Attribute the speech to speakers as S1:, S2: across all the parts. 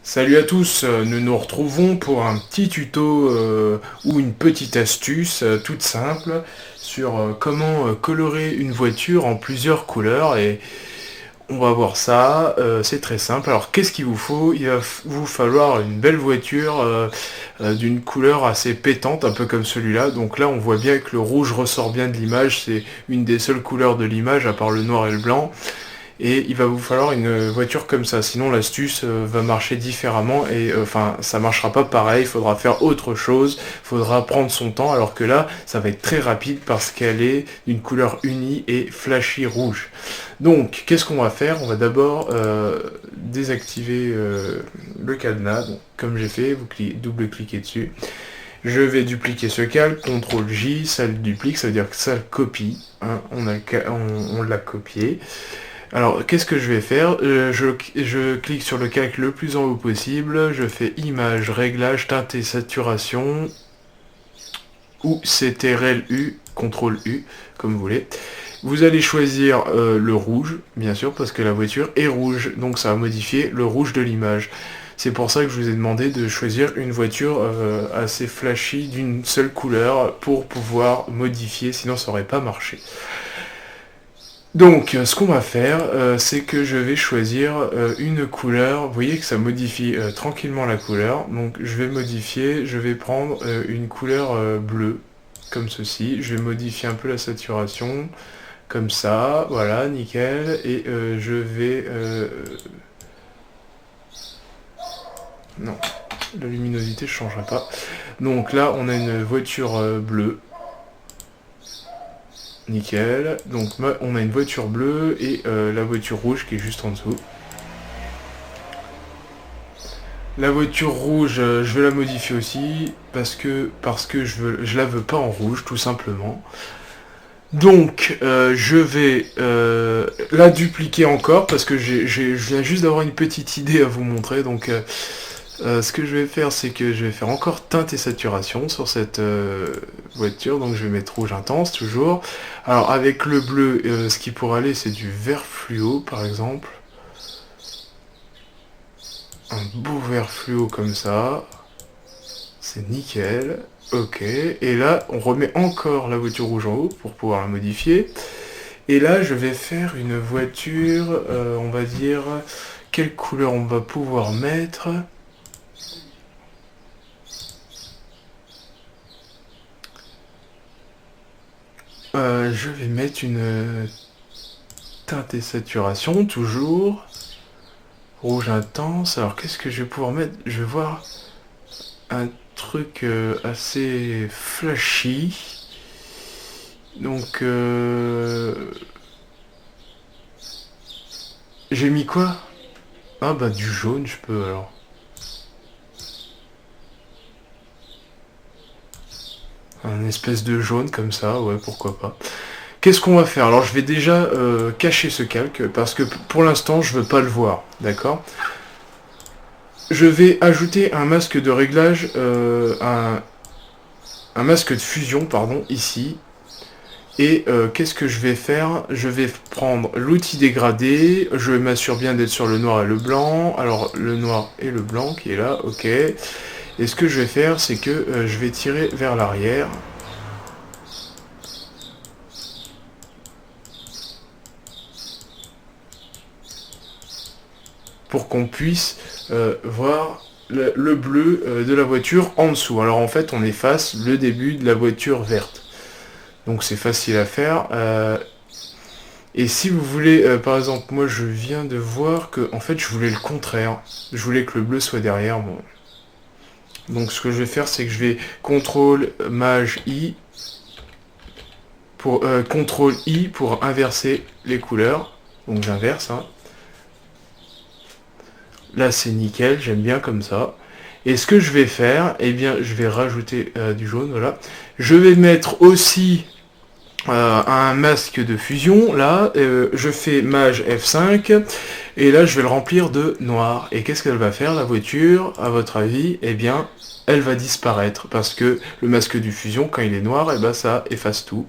S1: Salut à tous, nous nous retrouvons pour un petit tuto ou une petite astuce toute simple sur comment colorer une voiture en plusieurs couleurs et on va voir ça, c'est très simple. Alors qu'est-ce qu'il vous faut? Il va vous falloir une belle voiture d'une couleur assez pétante, un peu comme celui-là. Donc là on voit bien que le rouge ressort bien de l'image, c'est une des seules couleurs de l'image à part le noir et le blanc. Et il va vous falloir une voiture comme ça, sinon l'astuce va marcher différemment et enfin ça marchera pas pareil, il faudra faire autre chose, il faudra prendre son temps, alors que là ça va être très rapide parce qu'elle est d'une couleur unie et flashy rouge. Donc qu'est-ce qu'on va faire? On va d'abord désactiver le cadenas, donc, comme j'ai fait, vous double-cliquez dessus. Je vais dupliquer ce calque, CTRL J, ça le duplique, ça veut dire que ça le copie, hein, on l'a copié. Alors, qu'est-ce que je vais faire? Je clique sur le calque le plus en haut possible, je fais image, réglage, teinte et saturation, ou CTRL U, CTRL U, comme vous voulez. Vous allez choisir le rouge, bien sûr, parce que la voiture est rouge, donc ça va modifier le rouge de l'image. C'est pour ça que je vous ai demandé de choisir une voiture assez flashy, d'une seule couleur, pour pouvoir modifier, sinon ça n'aurait pas marché. Donc, ce qu'on va faire, c'est que je vais choisir une couleur. Vous voyez que ça modifie tranquillement la couleur. Donc, je vais modifier, je vais prendre une couleur bleue, comme ceci. Je vais modifier un peu la saturation, comme ça. Voilà, nickel. Et je vais... Non, la luminosité ne changera pas. Donc là, on a une voiture bleue. Nickel. Donc on a une voiture bleue et la voiture rouge qui est juste en dessous. La voiture rouge, je vais la modifier aussi parce que je la veux pas en rouge tout simplement. Donc je vais la dupliquer encore parce que je viens juste d'avoir une petite idée à vous montrer. Donc ce que je vais faire, c'est que je vais faire encore teinte et saturation sur cette voiture. Donc je vais mettre rouge intense toujours. Alors avec le bleu, ce qui pourrait aller, c'est du vert fluo par exemple. Un beau vert fluo comme ça. C'est nickel. Ok. Et là, on remet encore la voiture rouge en haut pour pouvoir la modifier. Et là, je vais faire une voiture, on va dire, quelle couleur on va pouvoir mettre. Je vais mettre une teinte et saturation, toujours. Rouge intense. Alors, qu'est-ce que je vais pouvoir mettre? Je vais voir un truc assez flashy. Donc, j'ai mis quoi? Ah bah du jaune, je peux alors. Un espèce de jaune comme ça, ouais, pourquoi pas. Qu'est-ce qu'on va faire? Alors je vais déjà cacher ce calque parce que pour l'instant je veux pas le voir, d'accord? Je vais ajouter un masque de réglage, un masque de fusion, pardon, ici. Et qu'est-ce que je vais faire? Je vais prendre l'outil dégradé, je m'assure bien d'être sur le noir et le blanc. Alors le noir et le blanc qui est là, ok. Et ce que je vais faire, c'est que je vais tirer vers l'arrière. Pour qu'on puisse voir le bleu de la voiture en dessous. Alors en fait, on efface le début de la voiture verte. Donc c'est facile à faire. Et si vous voulez, par exemple, moi je viens de voir que en fait je voulais le contraire. Je voulais que le bleu soit derrière. Bon. Donc ce que je vais faire, c'est que je vais CTRL Maj I pour CTRL I pour inverser les couleurs. Donc j'inverse. Hein. Là c'est nickel, j'aime bien comme ça. Et ce que je vais faire, eh bien je vais rajouter du jaune, voilà. Je vais mettre aussi un masque de fusion, là, je fais Maj F5, et là je vais le remplir de noir. Et qu'est-ce qu'elle va faire la voiture, à votre avis? Eh bien, elle va disparaître, parce que le masque de fusion, quand il est noir, eh ben, ça efface tout.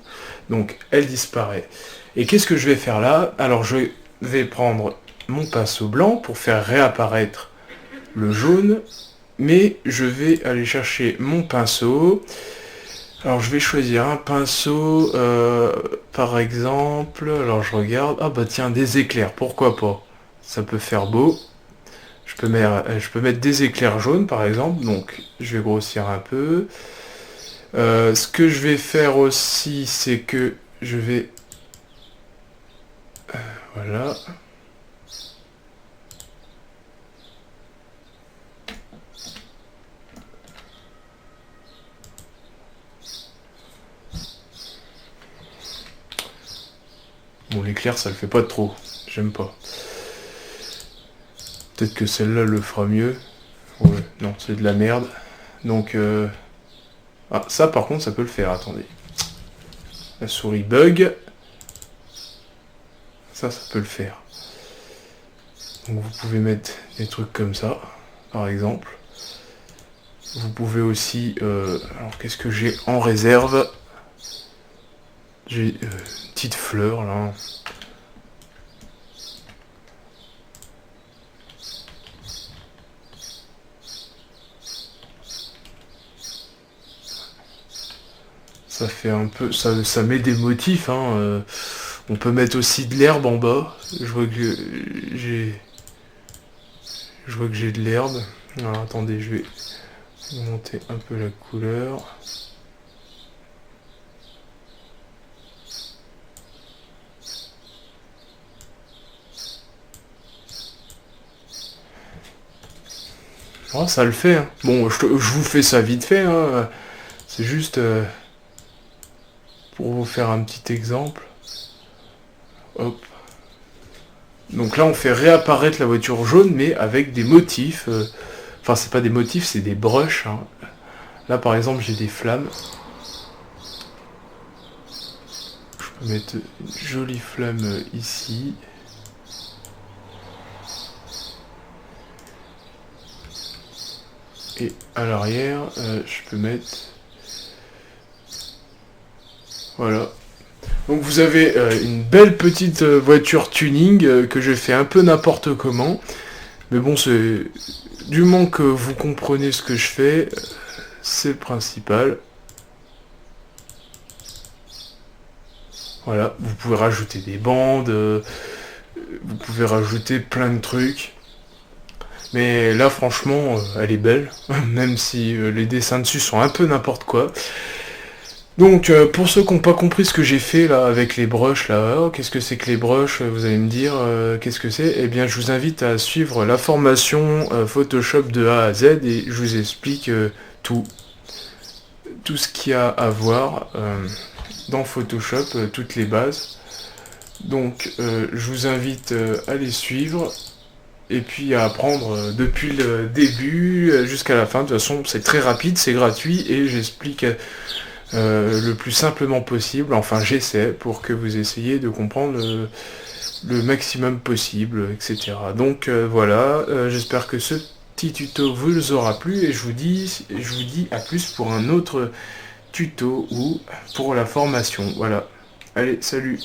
S1: Donc elle disparaît. Et qu'est-ce que je vais faire là? Alors je vais prendre mon pinceau blanc pour faire réapparaître le jaune, mais je vais aller chercher mon pinceau. Alors je vais choisir un pinceau, par exemple, alors je regarde, ah bah tiens, des éclairs, pourquoi pas, ça peut faire beau. Je peux mettre des éclairs jaunes par exemple, donc je vais grossir un peu. Ce que je vais faire aussi, c'est que je vais... voilà. Bon, l'éclair, ça le fait pas de trop. J'aime pas. Peut-être que celle-là le fera mieux. Ouais, non, c'est de la merde. Donc, ah, ça par contre, ça peut le faire, attendez. La souris bug. Ça peut le faire. Donc vous pouvez mettre des trucs comme ça, par exemple. Vous pouvez aussi... alors qu'est-ce que j'ai en réserve? J'ai une petite fleur là. Ça fait un peu... ça met des motifs, hein. On peut mettre aussi de l'herbe en bas. Je vois que j'ai... Je vois que j'ai de l'herbe. Alors attendez, je vais monter un peu la couleur. Oh, ça le fait, hein. Bon, je vous fais ça vite fait, hein. C'est juste pour vous faire un petit exemple. Hop. Donc là, on fait réapparaître la voiture jaune, mais avec des motifs. Enfin, c'est pas des motifs, c'est des brushes, hein. Là, par exemple, j'ai des flammes. Je peux mettre une jolie flamme ici. Et à l'arrière, je peux mettre... voilà. Donc vous avez une belle petite voiture tuning que j'ai fait un peu n'importe comment. Mais bon, c'est... du moment que vous comprenez ce que je fais, c'est le principal. Voilà, vous pouvez rajouter des bandes, vous pouvez rajouter plein de trucs. Mais là, franchement, elle est belle, même si les dessins dessus sont un peu n'importe quoi. Donc, pour ceux qui n'ont pas compris ce que j'ai fait là avec les brushes, là, oh, qu'est-ce que c'est que les brushes? Vous allez me dire, qu'est-ce que c'est? Eh bien, je vous invite à suivre la formation Photoshop de A à Z et je vous explique tout ce qu'il y a à voir dans Photoshop, toutes les bases. Donc, je vous invite à les suivre. Et puis à apprendre depuis le début jusqu'à la fin. De toute façon, c'est très rapide, c'est gratuit et j'explique le plus simplement possible. Enfin, j'essaie pour que vous essayiez de comprendre le maximum possible, etc. Donc voilà, j'espère que ce petit tuto vous aura plu et je vous dis à plus pour un autre tuto ou pour la formation. Voilà. Allez, salut!